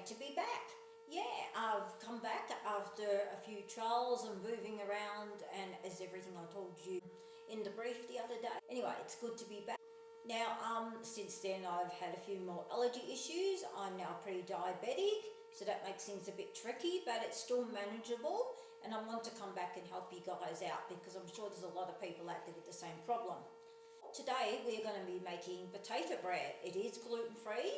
to be back. Yeah, I've come back after a few trials and moving around, and as everything I told you in the brief the other day. Anyway, it's good to be back. Now, since then I've had a few more allergy issues. I'm now pre-diabetic, so that makes things a bit tricky, but it's still manageable, and I want to come back and help you guys out because I'm sure there's a lot of people out there with the same problem. Today we're going to be making potato bread. It is gluten-free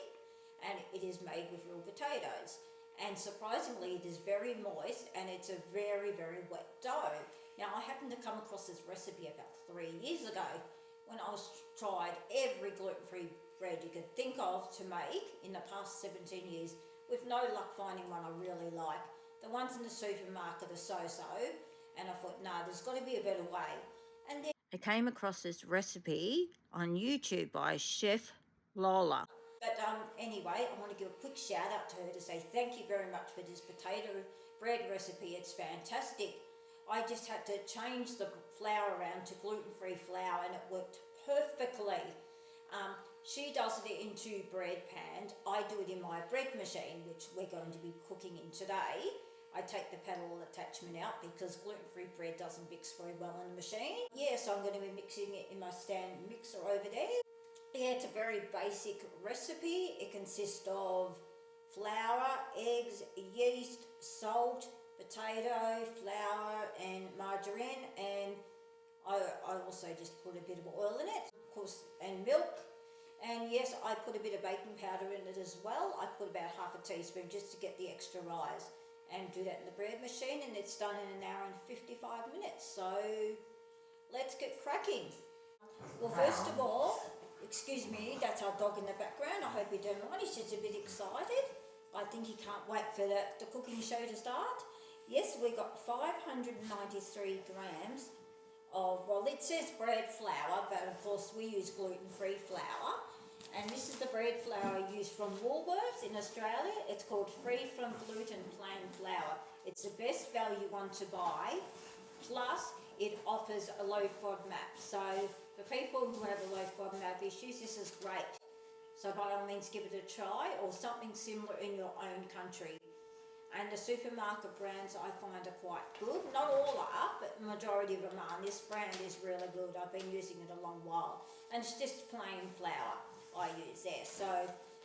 and it is made with real potatoes. And surprisingly, it is very moist and it's a very, very wet dough. Now, I happened to come across this recipe about 3 years ago when I tried every gluten-free bread you could think of to make in the past 17 years with no luck finding one I really like. The ones in the supermarket are so-so, and I thought, nah, there's got to be a better way. And then I came across this recipe on YouTube by Chef Lola. But anyway, I want to give a quick shout out to her to say thank you very much for this potato bread recipe. It's fantastic. I just had to change the flour around to gluten-free flour and it worked perfectly. She does it in 2 bread pans. I do it in my bread machine, which we're going to be cooking in today. I take the paddle attachment out because gluten-free bread doesn't mix very well in the machine. Yes, I'm going to be mixing it in my stand mixer over there. Yeah, it's a very basic recipe. It consists of flour, eggs, yeast, salt, potato, flour and margarine, and I also just put a bit of oil in it, of course, and milk. And yes, I put a bit of baking powder in it as well. I put about half a teaspoon just to get the extra rise, and do that in the bread machine, and it's done in 1 hour and 55 minutes. So let's get cracking. Well, first of all, excuse me, that's our dog in the background. I hope you don't mind. He's just a bit excited. I think he can't wait for the cooking show to start. Yes, we got 593 grams of, well, it says bread flour, but of course we use gluten-free flour. And this is the bread flour I use from Woolworths in Australia. It's called Free from Gluten Plain Flour. It's the best value one to buy. Plus, it offers a low FODMAP. So for people who have a low FODMAP issues, this is great. So by all means, give it a try, or something similar in your own country. And the supermarket brands I find are quite good. Not all are, but the majority of them are. And this brand is really good. I've been using it a long while. And it's just plain flour I use there. So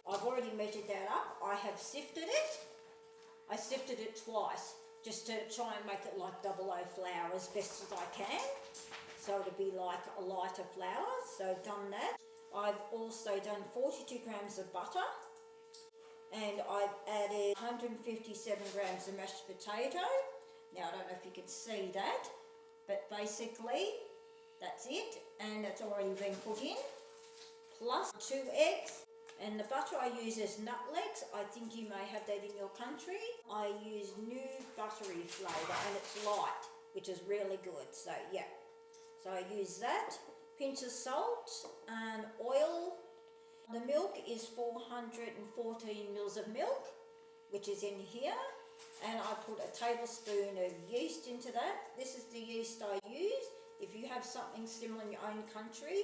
I've already measured that up. I have sifted it. I sifted it twice just to try and make it like 00 flour as best as I can. So it'll be like a lighter flour. So I've done that. I've also done 42 grams of butter. And I've added 157 grams of mashed potato. Now, I don't know if you can see that, but basically that's it, and it's already been put in, plus 2 eggs. And the butter I use is Nutlex. I think you may have that in your country. I use new buttery flavour, and it's light, which is really good. So yeah, so I use that. Pinch of salt and oil. The milk is 414 mils of milk, which is in here, and I put a tablespoon of yeast into that. This is the yeast I use. If you have something similar in your own country,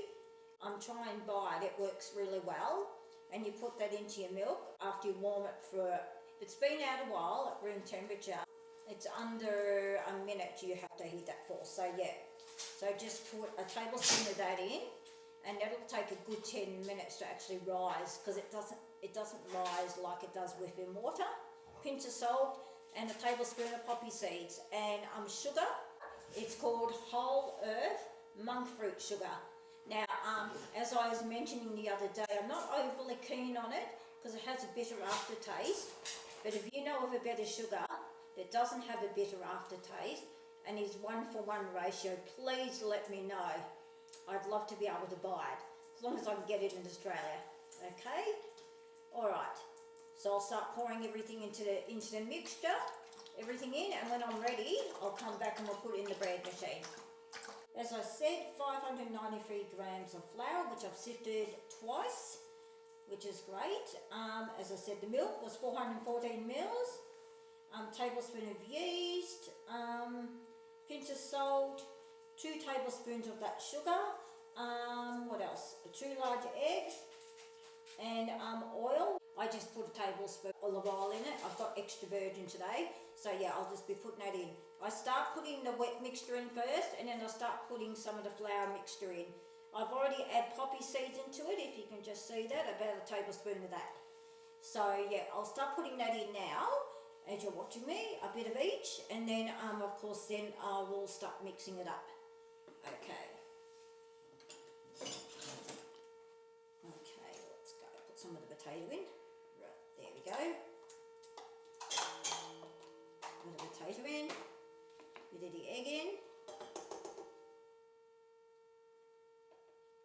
try and buy it. It works really well. And you put that into your milk after you warm it for, if it's been out a while at room temperature, it's under a minute you have to heat that for. So yeah, so just put a tablespoon of that in. And that'll take a good 10 minutes to actually rise, because it doesn't rise like it does within water. Pinch of salt and a tablespoon of poppy seeds and sugar. It's called whole earth monk fruit sugar. Now, as I was mentioning the other day, I'm not overly keen on it because it has a bitter aftertaste. But if you know of a better sugar that doesn't have a bitter aftertaste and is 1-for-1 ratio, please let me know. I'd love to be able to buy it, as long as I can get it in Australia. Okay? Alright. So I'll start pouring everything into the mixture, everything in, and when I'm ready, I'll come back and we'll put it in the bread machine. As I said, 593 grams of flour, which I've sifted twice, which is great. As I said, the milk was 414 mils, tablespoon of yeast, pinch of salt, 2 tablespoons of that sugar, what else? 2 large eggs, and oil. I just put a tablespoon of olive oil in it. I've got extra virgin today, so yeah, I'll just be putting that in. I start putting the wet mixture in first, and then I start putting some of the flour mixture in. I've already added poppy seeds into it, if you can just see that, about a tablespoon of that. So yeah, I'll start putting that in now, as you're watching me, a bit of each, and then of course then I will start mixing it up. Okay. Okay, let's go. Put some of the potato in. Right, there we go. Put the potato in. Bit of the egg in.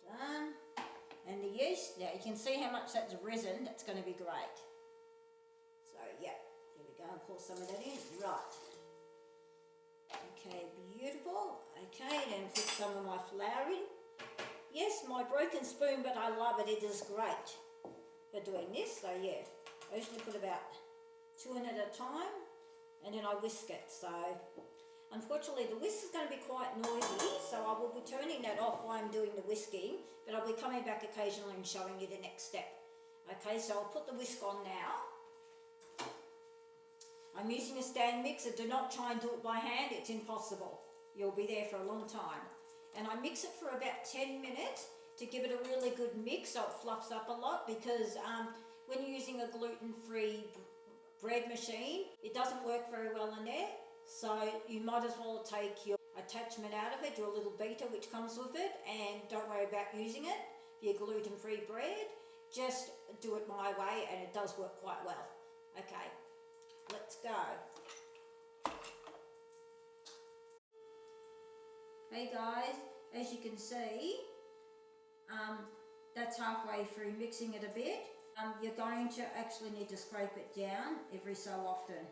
Done. And the yeast, now you can see how much that's risen, that's going to be great. So yeah, here we go, and pour some of that in. Right. Okay, beautiful. Okay, then put some of my flour in. Yes, my broken spoon, but I love it. It is great for doing this. So yeah, I usually put about 2 in at a time, and then I whisk it. So unfortunately the whisk is going to be quite noisy, so I will be turning that off while I'm doing the whisking, but I'll be coming back occasionally and showing you the next step. Okay, so I'll put the whisk on now. I'm using a stand mixer. Do not try and do it by hand, it's impossible. You'll be there for a long time. And I mix it for about 10 minutes to give it a really good mix so it fluffs up a lot, because when you're using a gluten-free bread machine, it doesn't work very well in there. So you might as well take your attachment out of it, your little beater which comes with it, and don't worry about using it for your gluten-free bread. Just do it my way and it does work quite well. Okay, let's go. Hey guys, as you can see, that's halfway through mixing it a bit. You're going to actually need to scrape it down every so often.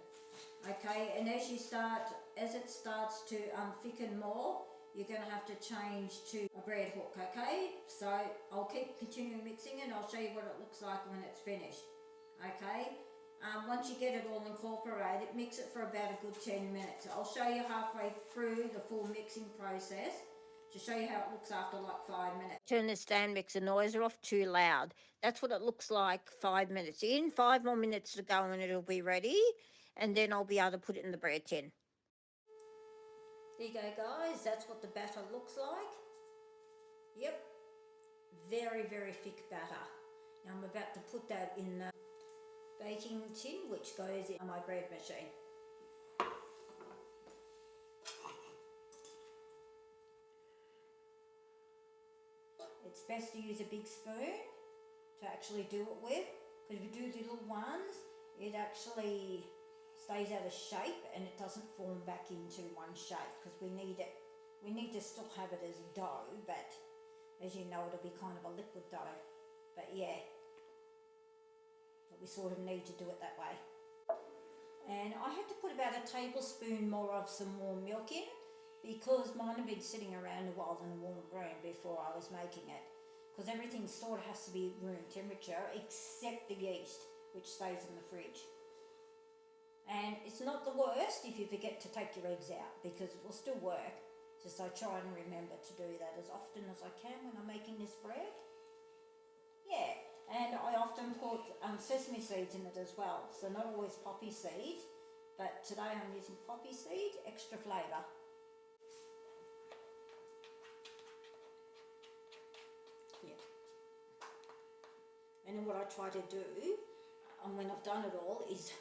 Okay, and as it starts to thicken more, you're going to have to change to a bread hook, okay? So I'll keep continuing mixing and I'll show you what it looks like when it's finished, okay? Once you get it all incorporated, mix it for about a good 10 minutes. I'll show you halfway through the full mixing process to show you how it looks after like 5 minutes. Turn the stand mixer noise off, too loud. That's what it looks like 5 minutes in. 5 more minutes to go and it'll be ready. And then I'll be able to put it in the bread tin. There you go guys, that's what the batter looks like. Yep, very, very thick batter. Now I'm about to put that in the baking tin which goes in my bread machine. It's best to use a big spoon to actually do it with, because if you do little ones, it actually stays out of shape and it doesn't form back into one shape, because we need to still have it as a dough, but as you know it'll be kind of a liquid dough. But yeah, but we sort of need to do it that way. And I had to put about a tablespoon more of some warm milk in, because mine had been sitting around a while in a warm room before I was making it, because everything sort of has to be room temperature except the yeast, which stays in the fridge. And it's not the worst if you forget to take your eggs out, because it will still work. Just I try and remember to do that as often as I can when I'm making this bread. Yeah, and I often put sesame seeds in it as well, so not always poppy seeds, but today I'm using poppy seeds, extra flavour. Yeah. And then what I try to do, when I've done it all, is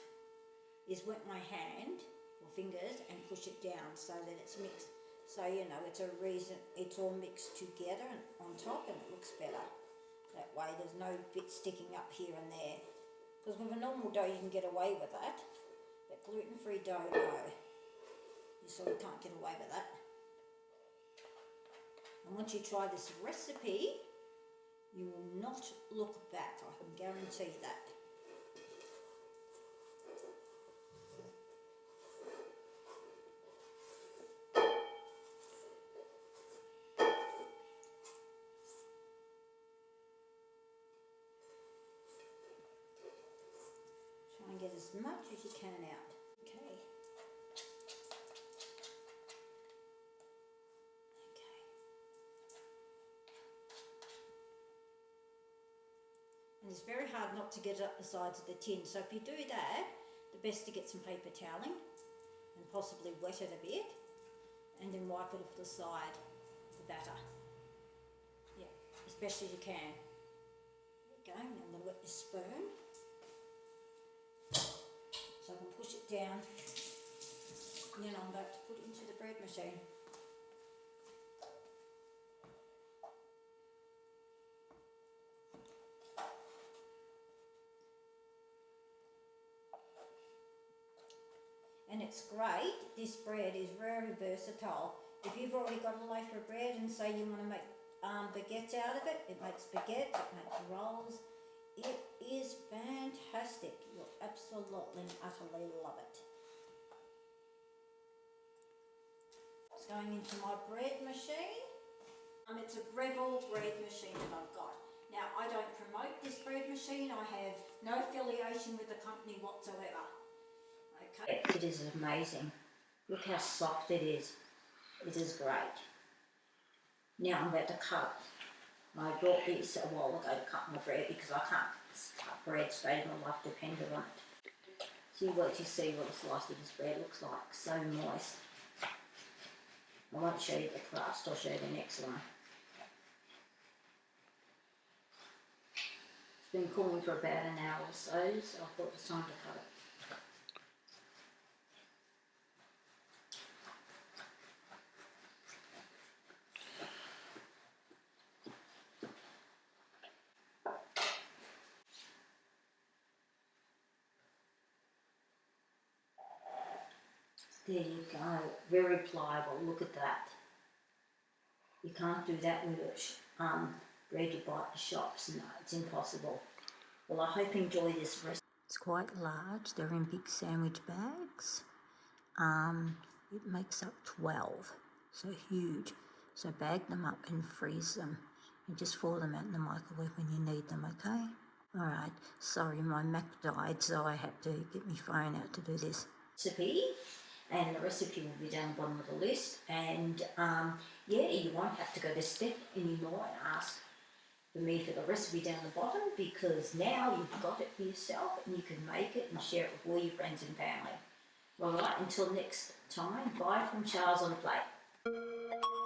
wet my hand or fingers and push it down so that it's mixed. So you know it's all mixed together and on top, and it looks better. That way there's no bit sticking up here and there. Because with a normal dough you can get away with that, but gluten-free dough, no. You sort of can't get away with that. And once you try this recipe, you will not look back, I can guarantee that. Try and get as much as you can out. Okay. And it's very hard not to get it up the sides of the tin. So if you do that, the best to get some paper toweling and possibly wet it a bit and then wipe it off the side, the batter. Yeah, as best as you can. There you go, now I'm going to wet this spoon. So I can push it down and then I'm about to put it into the bread machine. And it's great, this bread is very versatile. If you've already got a loaf of bread and say you want to make baguettes out of it, it makes baguettes, it makes rolls. It is fantastic. You'll absolutely and utterly love it. It's going into my bread machine. It's a Breville bread machine that I've got. Now, I don't promote this bread machine. I have no affiliation with the company whatsoever. Okay. It is amazing. Look how soft it is. It is great. Now I'm about to cut. I bought this a while ago to cut my bread because I can't cut bread straight in my life dependent on it. So you wait to see what a slice of this bread looks like. So moist. I won't show you the crust, I'll show you the next one. It's been cooling for about an hour or so, so I thought it was time to cut it. There you go, very pliable, look at that. You can't do that with bread you buy at the shops, no, it's impossible. Well, I hope you enjoy this recipe. It's quite large, they're in big sandwich bags. It makes up 12, so huge. So bag them up and freeze them and just thaw them out in the microwave when you need them, okay? Alright, sorry, my Mac died, so I had to get my phone out to do this recipe. And the recipe will be down the bottom of the list. And yeah, you won't have to go this step anymore and ask for me for the recipe down the bottom, because now you've got it for yourself and you can make it and share it with all your friends and family. Alright, until next time, bye from Shaarz on the Plate.